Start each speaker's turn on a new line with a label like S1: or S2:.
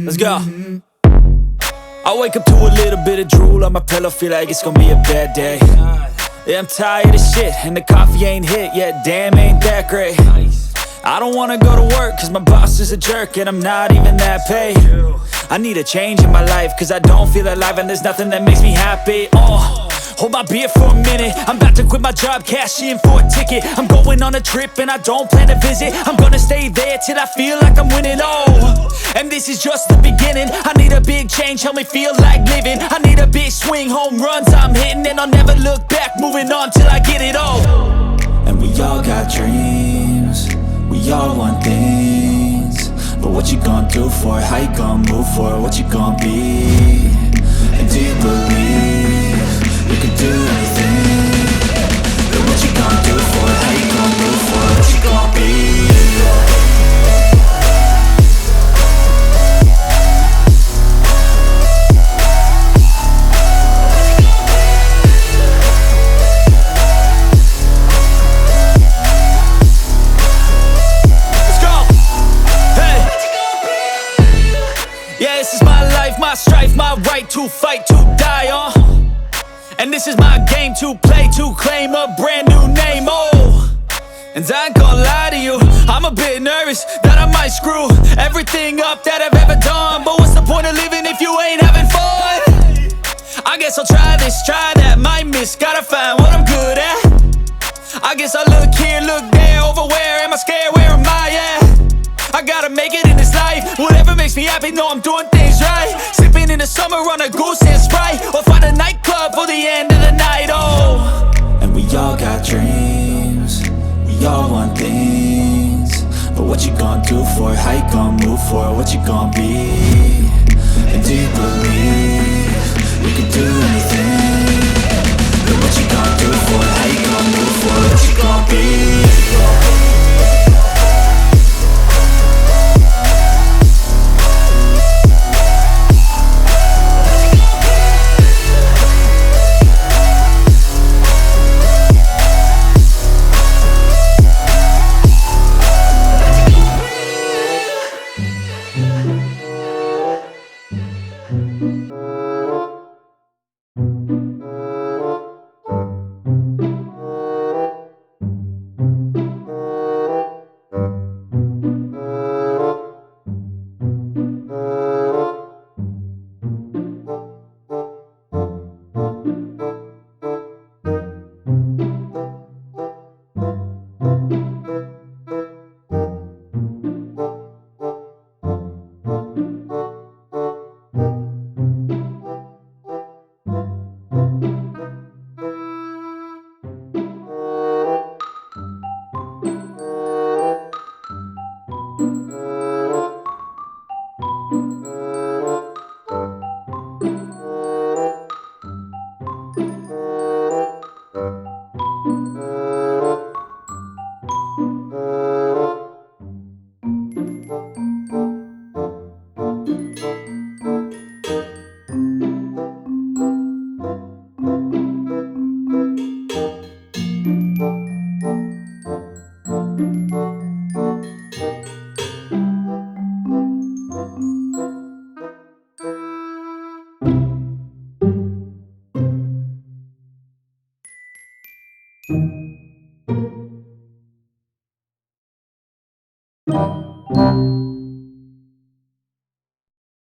S1: Let's go. I wake up to a little bit of drool on my pillow, feel like it's gonna be a bad day. Yeah, I'm tired of shit, and the coffee ain't hit yet, damn, ain't that great. I don't wanna go to work, cause my boss is a jerk, and I'm not even that paid. I need a change in my life, cause I don't feel alive, and there's nothing that makes me happy. Hold my beer for a minute, I'm about to quit my job, cash in for a ticket. I'm going on a trip and I don't plan to visit. I'm gonna stay there till I feel like I'm winning, and this is just the beginning. I need a big change, help me feel like living. I need a big swing, home runs I'm hitting, and I'll never look back, moving on till I get it all. And we all got dreams, we all want things, but what you gonna do for it? How you gonna move for it? What you gonna be? And do you believe you can do anything? But what you gonna do for it? How you gonna move for it? What you gonna be? My strife, my right to fight, to die on. And this is my game to play, to claim a brand new name, And I ain't gonna lie to you, I'm a bit nervous that I might screw everything up that I've ever done. But what's the point of living if you ain't having fun? I guess I'll try this, try that, might miss, gotta find what I'm good at. I guess I look here, look there, over where am I scared, where am I at? I gotta make it in this life, whatever makes me happy, know I'm doing things right. Sipping in the summer on a goose and Sprite, or find a nightclub for the end of the night, And we all got dreams, we all want things, but what you gonna do for it? How you gonna move for it? What you gonna be? And do you believe you can do anything? But what you gonna do for it? How you gonna move for it? What you gonna be?